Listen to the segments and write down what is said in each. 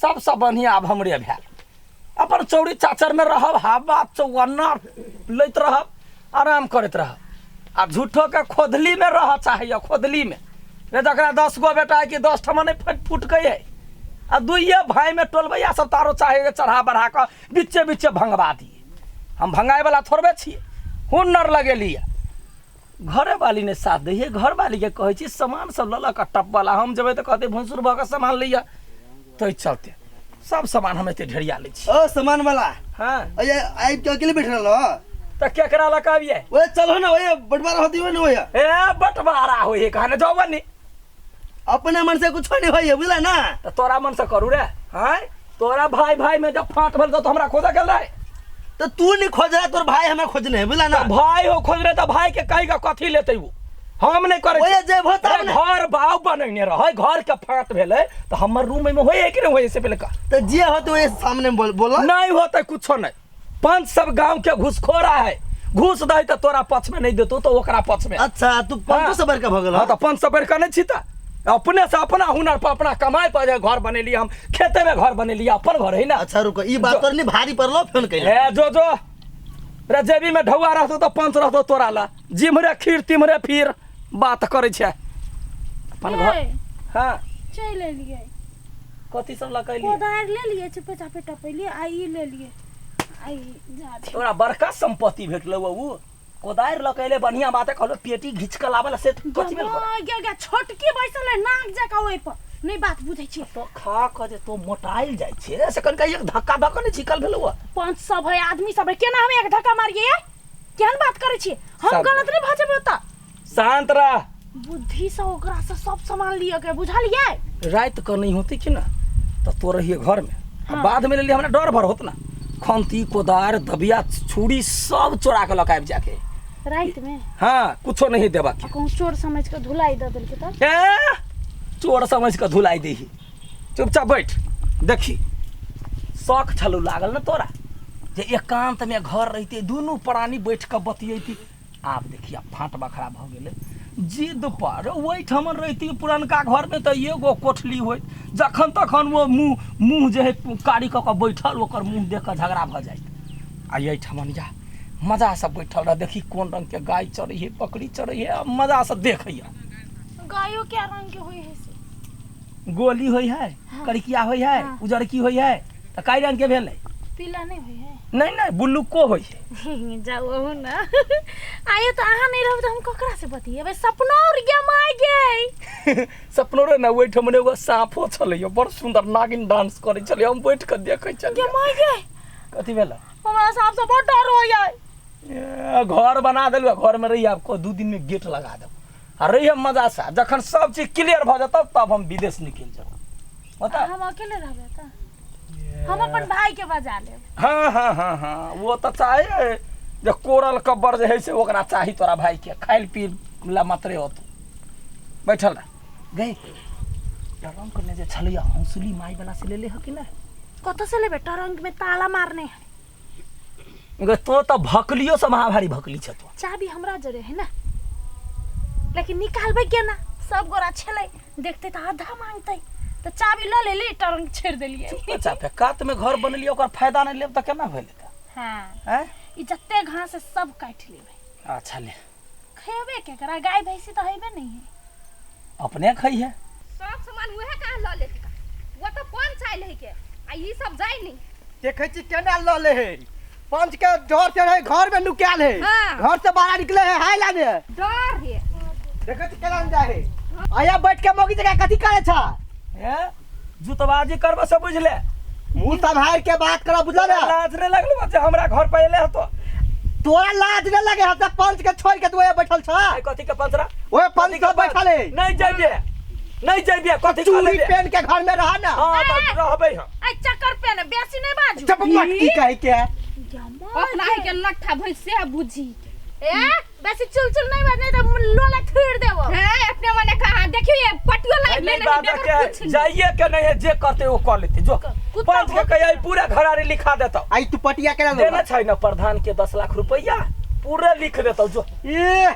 सबसे बढ़िया अब हमरे भेल अपन चौड़ी चाचर में रहब हवा चौवन्ना लैत रहब आराम करैत रहब आ झूठो के खोदली में रह चाहिए खोदली में जकरा 10 गो बेटा है कि 10 ठमा नहीं फट फूट गए है आ दुइये भाई में टोलबैया सब तारो चाहे चढ़ा बढ़ा कर बिच्चे बिच्चे भंगवा दिए हम भंगाए वाला थोड़बे छिए हुनर लगेलिए घरे वाली ने साथ दिए घर वाली के कहे छी सामान सब लल का टप वाला हम जब तो कहते भैंसुर भऽ के सामान लिया तो चलते सब सामान हम एते ढेरिया ले छी ओ सामान वाला हां अये आई तो अकेले बैठ रहलो तो केकरा लगाविए ओए चलो ना ओए बटवारा होती हो ना ओए ए बटवारा होए कहने जाओ बनी अपने मन से कुछ नहीं होई बुझला ना तो तोरा मन से करू रे हां तोरा भाई भाई में जब फाट भल तो हमरा खोजा गेल रहे तो तू नहीं खोज रहा तोर भाई हमें खोजने है बुझला ना तो भाई हो खोज रहे तो भाई के कहीं का कथी लेते वो हम नहीं करे ओए जे भोता घर बाव बनने रहे घर के फाट भेले तो हमर रूम में होए कि नहीं होए से पहले का तो जे हो तो ये सामने बोलो नहीं होता कुछो नहीं पंच सब गांव के घुसखोरा है घूस दे तो तोरा पक्ष में नहीं देतो तो ओकरा पक्ष में अच्छा तू 500 बरका भगल हां तो 500 बरका नहीं छिता अपने से अपना हुनर पर अपना कमाई पर घर बनेली हम खेते में घर बनेली अपन घर है ना अच्छा रुको ई बात पर नहीं भारी पड़लो फोन कइले ए जो रे जेबी में ढौआ रहतो तो पंच रहतो तोरा ला जिमरे खीर तिमरे फिर बात करे छै अपन घर हां चल लिए कथि सब लगैली कोदार ले लिए चुपे चापे टपैली आई ले लिए आई जा तोरा बड़का संपत्ति भेटलो उ कोदार लगैले बढ़िया बात है कहलो पेटी घिच के लावला से कथि भेल गे छोटकी बैसल है नाक जका ओइ पर नहीं बात बुझै छी तो खा के जे तो मोटाइल जाय छे से कन एक धक्का धक्का नहीं छिकल भेलो 500 है आदमी सब है केना हम एक धक्का मारिए केहन बात करे छी हम गलत नहीं भाजे बता शांत रह बुद्धि से ओकरा से सब सामान लिया के बुझलिए रात को नहीं होती कि ना तो तो रहिए घर में हाँ। बाद में ले लिया हमरा डर भर होत ना खंती कोदार दबिया छुरी सब चोरा के लकाब जाके रात में हां कुछो नहीं देबा के कहूं चोर समझ के धुलाई द देल के त चोर समझ के धुलाई देही चुपचाप बैठ देखी शौक छलू लागल ना तोरा जे एकांत में घर रहते दोनों प्राणी बैठ के बतियैती आप देखिए फाट बखरा भ गेले जिद पर वही ठमन रहती पुरनका घर में तो एगो कोठली होय जखन तखन वो मुंह जे है कारी क के बैठल ओकर मुंह देख के झगड़ा भ जाय आ यही ठमन जा मजा से बैठल रह देखी कोन रंग के गाय चढ़ी है बकरी चढ़ी है मजा से देखिया गायो क्या रंग के होय है से गोली होय है हाँ। करिकिया होय है हाँ। उजरकी होय है त काई रंग के भेलै पीला नहीं होय है नहीं बुल्लुको होय है जाओ ना आये तो आहा नहीं रहब तो हम ककरा से बतियेबे सपनो और गमाय गे सपनो रे ना ओइ ठमने एगो सांपो छलै बड़ सुंदर नागिन डांस करै छलै हम बैठ के देखै छलियै गमाय गे कथि भेला हमरा सांप से बड़ डर होय है घर बना देलु घर में रही आपको 2 दिन में गेट लगा देब आ रही हम मजा से जखन सब चीज क्लियर भ जात तब हम विदेश निकल जाब बता हम अकेले रहबे त हम अपन भाई के बजा ले हाँ वो तो चाहे जे कोरल कब्बर जे है से ओकरा चाही तोरा भाई के खाइल पील ला मात्रे होत बैठल रह गई टरंग करने जे छलिया हंसुली माई वाला से ले ले ह कि ना कत से लेबे टरंग में ताला मारने है तो भकलियो से महाभारी भकली छ तो चाबी हमरा जरे है ना लेकिन निकालबे के ना सब गोरा छले देखते त आधा मांगते तो चाबी ल ले टरंग छेड़ देलिए अच्छा पे कात में घर बनलिए ओकर फायदा नहीं लेब त केना भेल त हां हैं ई जत्ते घास से सब काट लेबे अच्छा ले खेबे के करा गाय भैंसी तो हेबे नहीं है अपने खई है सब सामान उहे का ल लेती का वो तो कौन चाइल है के आ ई सब जाय नहीं देखै छी केना ल ले है पंच के डर से है घर में नुकाल है हाँ। घर से बाहर निकले है हाय लागे डर है देखै छी केना जा है आया बैठ के मोगी जगह कथि करे छ हैं जुतबाजी करबे से बुझले मुंह संभाल के बात करा बुझल ना लाज नहीं लगलो बच्चे हमरा घर पे एले तो तोरा लाज न लगे हत पंच के छोड़ के तू बैठल छ आई कथि के पंचरा ओए पंच के बैठल है नहीं जाइबे कथि चूड़ी पहन के घर में रह ना हां तो रहबे हम आई चक्कर पे ना बेसी नहीं बाजू जब मटकी कह के अपना है के लट्ठा भैंसे बुझी ए बेसी चुलचुल नहीं बाजने तो लोला थीर देबो है अपने मने कहा देखियो ये पटियो लाइट नहीं नहीं बात के जाइए के नहीं है जे करते वो कर लेते जो पंच के कहिए पूरा घरारी लिखा देता आई तू पटिया केना देना छै ना प्रधान के 10 लाख रुपया पूरा लिख देता जो ए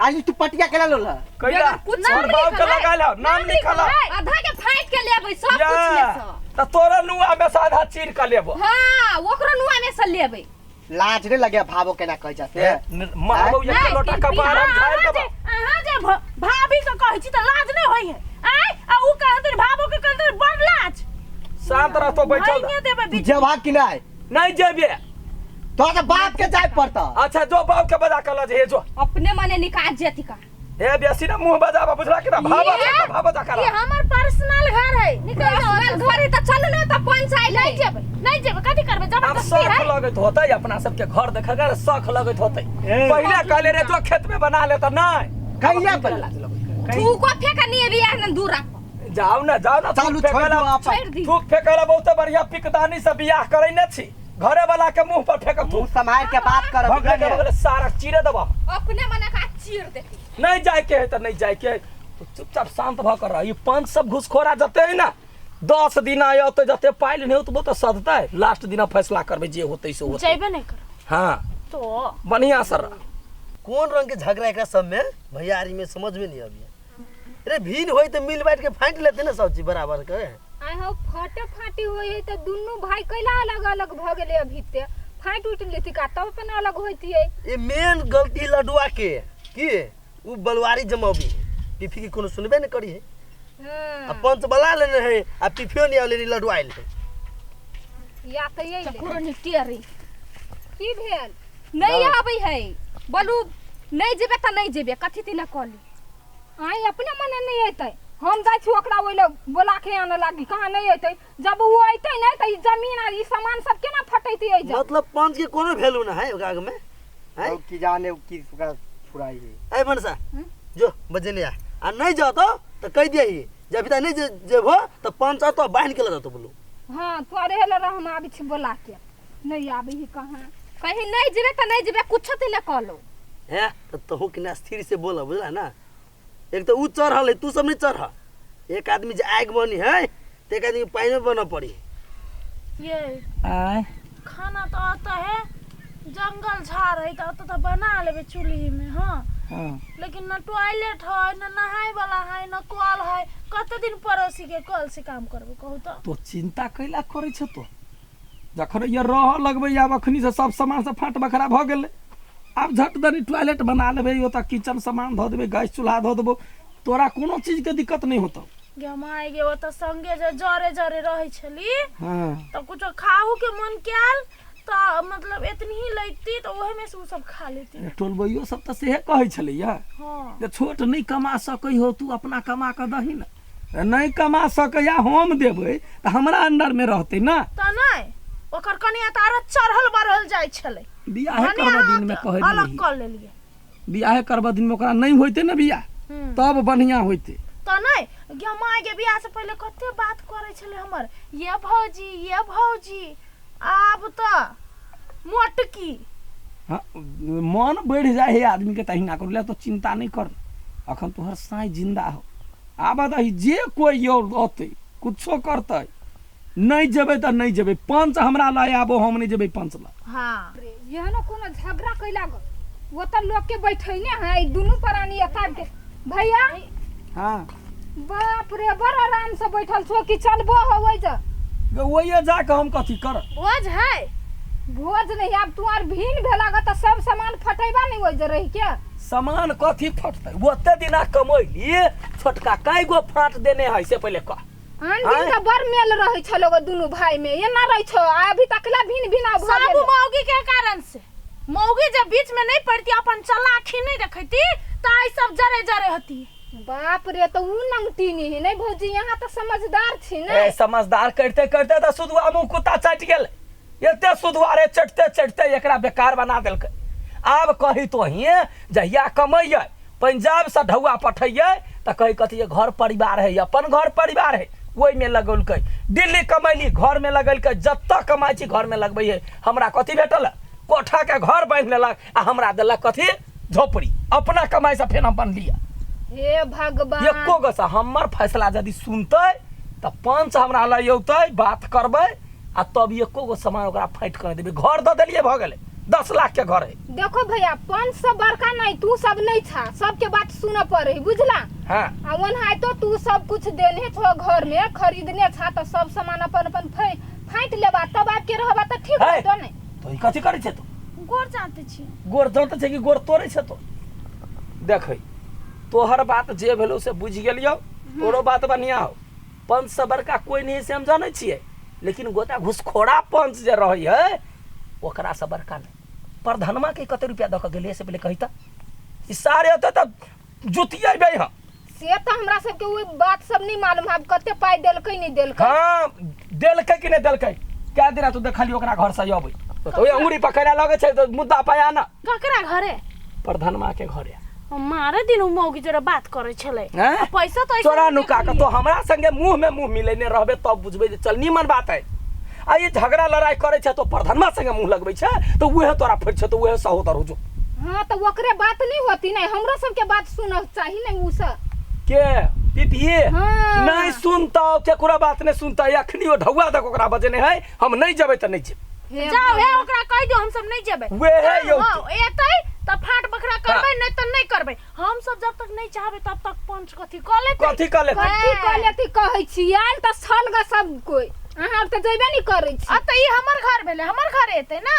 आई तू पटिया केना लोला कहिला कुछ और बाव के लगा लो नाम लिखला आधा के फाइट के लेबै सब कुछ ले सो त तोरा नुआ में साधा चीर के लेबो हाँ ओकरो नुआ में से लेबै लाज नहीं लगे भावो केना कह जाते मारबो ये नहीं, लोटा कपार हम झाड़ देबो अहाँ जे भाभी के कहै छी त लाज नहीं होई है आय आ उ कहत भाभो के कहत बड़ लाज शांत रह तो बैठल नहीं देबे बीच जवा कि नहीं नहीं जेबे तो बाप के जाय पड़ता अच्छा जो बाप के बजा कल जे जो अपने मने निकाल जेती का ए बेसी ना मुंह बजाबा बुझला कि ना भाबा जा कर ये हमर पर्सनल घर है निकल पर्सनल घर है त चल न त पंचायत नहीं जेबे कथी करबे अब जबरदस्ती शौक है लगत होतै अपना सबके घर देख कर शौक लगत होतै ए। पहले कहले रे जो खेत में बना ले त नहीं कहिया पर तू को फेंका नहीं बियाह न दूर जाओ ना चालू छोड़ दो आप छोड़ दी थूक फेंकला बहुत बढ़िया पिकदानी से बियाह करे न छी घरे वाला के मुंह पर फेंक तू मुंह संभाल के बात कर भगले के बगले सारा चीरे देबा अपने मने का चीर देती नहीं जाए के है त नहीं जाए के है तो चुपचाप शांत भ कर रही पंच सब घुसखोरा जते है ना 10 दिन आयो तो जते पाइल नहीं तो बहुत सदता है लास्ट दिन फैसला करबे जे होतै से होतै जेबे नहीं कर हां तो बढ़िया सर कौन रंग के झगड़ा एकरा सब में भैयारी में समझ में नहीं आबी अरे भीन होई तो मिल बांट के फांट लेते ना सब चीज बराबर के आय हो फटे फाटी होई है त दुन्नु भाई कैला अलग अलग भ गेले अभी ते फाट उठ लेती का तब अपन अलग होती है ये मेन गलती लडुआ के की उ बलवारी जमाबी पिफी की कोनो सुनबे न करी है हां आ पंच बला लेने है आ पिफियो नहीं आले लडुआ आइल है या त यही चकुरो निटियरी की भेल नहीं आबै है बोलू नहीं जेबे त नहीं जेबे कथि तिला कहली आई अपने मने नहीं अइतै हम जाय छी ओकरा ओइले बोला के आने लागी कहां नहीं अइतै जब वो अइतै नहीं त ई जमीन आ ई सामान सब केना फटैतै आई जा मतलब पंच के कोनो वैल्यू ना है ओकरा में है की जाने की छुड़ाई है ए मनसा जो बजने आ नहीं जाओ तो कह दिया ही जब इधर नहीं जेबो तो पंच तो बांध के लगा तो बोलो हां तोरे हेले रह हम आबै छी बोला के नहीं आबै ही कहां कहीं नहीं जेबे त नहीं जेबे कुछ तिला कहलो है तो हो कि ना स्थिर से बोला बुझला ना एक तो उ चढ़ल है तू सब नहीं चढ़ एक आदमी जे आग बनी है तो एक आदमी पानी में बना पड़ी ये आय खाना तो आता है जंगल झाड़ है तो बना लेबे चूल्ही में हाँ हां लेकिन न टॉयलेट है न नहाय वाला है न कल है कते दिन पड़ोसी के कल से काम करबे कहू तो चिंता कैला करे छ तो जखन ये रह लगबे आब अखनी से सब सामान से फाट बखरा भ गेले आब झट दनी टॉयलेट बना लेबे ओता किचन सामान ध देबे गैस चूल्हा ध देबो तोरा कोनो चीज के दिक्कत नहीं होतो गमाय गे ओत संगे जे जरे जरे रहे छली हां तो कुछ खाहू के मन क्याल तो मतलब इतनी ही लेती तो ओहे में से उ सब खा लेती टोलबइयो सब त सेहे कहै छलैया हां जे छोट नहीं कमा सकै हो तू अपना कमा के दही ना नहीं कमा सकैया हम देबै त हमरा अंडर में रहतै ना त नहीं ओकर कनिया तारा चढ़ल बढ़ल जाय छले बियाह करबा दिन में कहै अलग नहीं कर लेलिए बियाह करबा दिन में ओकरा नहीं होइते ना बियाह तब बढ़िया होइते तो नहीं गमाय के बियाह से पहले कते बात करे छले हमर ये भौजी आब तो मोटकी हाँ, मन बढ़ जाए है आदमी के तहिना कर ले तो चिंता नहीं कर अखन तोहर साई जिंदा हो आब दही जे कोई और अतै कुछो करतै नहीं जेबै त नहीं जेबै पंच हमरा लाए आबो हम नहीं जेबै पंच ला हाँ यह न कोनो झगड़ा कैला गो वो त लोग के बैठैने है दुनु प्राणी एता के भैया हां बाप रे बड़ आराम से बैठल छो कि चलबो होय जा वही जाके हम कथी कर भोज है भोज नहीं अब तुआर भीन भेला ग त सब सामान फटैबा नहीं होय जे रही के सामान कथी फटतै ओते दिना कमैली छोटका काई गो फाट देने है से पहले कह आन दिन त बड़ मेल रहै छलो ग दुनु भाई में ये ना रहै छो अभी तकला भीन भिना भ सब गेल मौगी के कारण से मौगी जब बीच में नहीं पड़ती अपन चलाखी नहीं रखती तो आई सब जरे जरे होती बाप रे तो उ नंगती नहीं नहीं भौजी यहाँ तो समझदार छी ए ने समझदार करते करते त सुधवा मुंह कुत्ता चट गेल एते सुधवारे चटते चटते एकरा बेकार बना देलकै आब कही तो हिए जहिया कमैयै पंजाब से ढौआ पठैयै त कही कथी घर परिवार है अपन घर परिवार है ओइ में लगौलकै दिल्ली कमैली घर में लगैलकै जत्ता कमाई छी घर में लगबै है हमरा कथी भेटल कोठा के घर बांध लेलक आ हमरा देलक कथी झोपड़ी अपना कमाई से फेन अपन लिया हे भगवान एको गो से हमर फैसला यदि सुनतै त पंच हमरा लयौतै बात करबै आ तब एको गो सामान ओकरा फाइट कर देबै घर द देलिए भ गेलै 10 लाख के घर है। देखो भैया 500 बड़का नहीं तू सब नहीं था सबके बात सुन पड़े बुझला। हाँ अवन है तो तू सब कुछ देने छो घर में खरीदने था तो सब सामान अपन अपन फाइट लेबा तब आके रहबा तो ठीक है। है तो नहीं तो ई कथी करे छे तो गोर जानते छी गोर जानते छे कि गोर तोड़े छे तो देख तोहर बात जे भेलो से बुझ गेलियो तोरो बात बढ़िया हो 500 बड़का कोई नहीं से हम जाने छिए लेकिन गोटा घुसखोरा पंच जे रही है ओकरा से बड़का नहीं प्रधानमा के कते रुपया दक गेले से पहले कही त ई सारे होते त जुतियेबे हम से तो हमरा सबके वो बात सब नहीं मालूम है कते पाई देलकै नहीं देलकै। हां देलकै कि नहीं देलकै क्या दिन तू देखली ओकरा घर से अबै तो ये अंगुरी पकड़ा लगे छे तो मुद्दा पाया ना ककरा घरे प्रधानमा के घरे मारे दिन मौगी जरा बात करे छले हैं? पैसा तो चोरा नुका के तो हमरा संगे मुंह में मुंह मिलेने रहबे तब बुझबे जे चल नीमन बात है आ ये झगड़ा लड़ाई करे छे तो प्रधानमा संगे मुंह लगबै छे तो उहे तोरा फिर छे तो उहे सहोदर हो जो। हां तो ओकरे बात नहीं होती नहीं हमरा सबके बात सुन चाहिए नहीं उ सब के पीपिए हाँ। नहीं सुनता केकरा बात नहीं सुनता अखनी ओ ढौआ तक ओकरा बजने है हम नहीं जेबै त नहीं जेबै जाओ हे ओकरा कह दियो हम सब नहीं जेबै वे है यो हां एतै त फाट बखरा करबै नहीं त नहीं करबै हम सब जब तक नहीं चाहबे तब तक पंच कथी क लेतै कथी क लेतै कथी कहले कहै छियै त छलगा सब कोई अहाँ त जइबे नहीं करै छी। आ त ई हमर घर भेले हमर घर एतै ना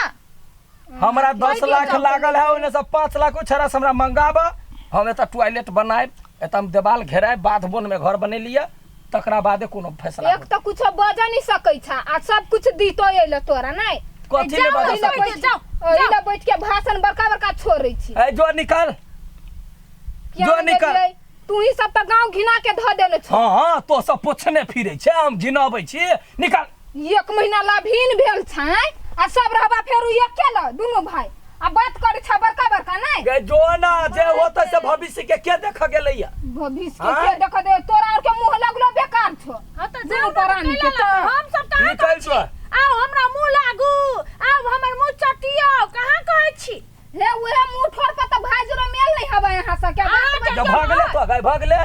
हमरा 10 लाख लागल है ओने से 5 लाख छरा से हमरा मंगाबा हम एता टॉयलेट बनाएब एता हम देवाल घेराए बाथ बोन में घर बने लिया तकरा बादे कोनो फैसला एक त कुछ बजा नहीं सकै छ आ सब कुछ दीतो एले तोरा नहीं कथी ले बजा सकै जाओ ओइला बैठ के भाषण बड़का बड़का छोड़ै छी ए जो निकाल क्या जो निकाल देलियै? तू ही सब त गांव घिना के ध देने छ। हां तो सब पोछने फिरै छै हम घिनाबै छी निकाल 1 महीना लाभिन भेल छै आ सब रहबा फेर अकेला दुनु भाई आ बात करे छ बड़का बड़का नहीं गे जो ना जे होतै से भविष्य के देख गेलैया भविष्य के देख दे तोरा और के मुंह लगलो बेकार छ। हां त दुनू जाओ परानी के त हम सब कहां निकल कहै छी आओ हमरा मुंह लागू आओ हमर मुंह चटियो कहां कहै छी हे उहे मुंह ठोर पर त भाई जरो मेल नहीं हबे यहां से के अहाँ जब भागले तो गए भागले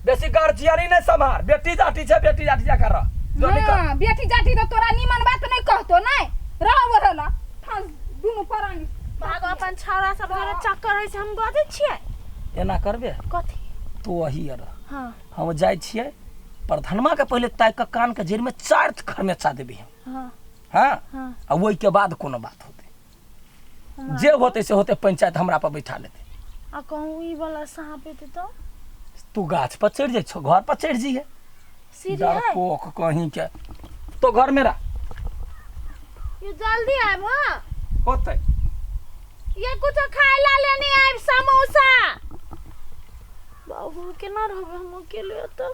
बेसी गार्जियनी नहीं संभार बेटी जाटी छे बेटी जाटी जा कर जो निकल हां बेटी जाटी तो तोरा निमन बात नहीं कहतो नहीं रह रहला ठस दुनु परानी भाग अपन छौरा सब घरे चक्कर है से हम बजै छियै एना करबे कथी तो वही अर हां हम जाय छियै प्रधानमा के पहले ताय के कान के जेर में 4 खरमेचा देबी हां हां हां आ ओइ के बाद कोनो बात होते जे होते से होते पंचायत हमरा पर बैठा लेते आ कहूं ई वाला सांप एते तो तू गाछ पर चढ़ जाय छो घर पर चढ़ जीहे सीढ़ी है डरपोक कहीं के तो घर में रह ये जल्दी आइब हां होते ये कुछ खाए ला लेने आइब समोसा बाबू केना रहबे हम अकेले तो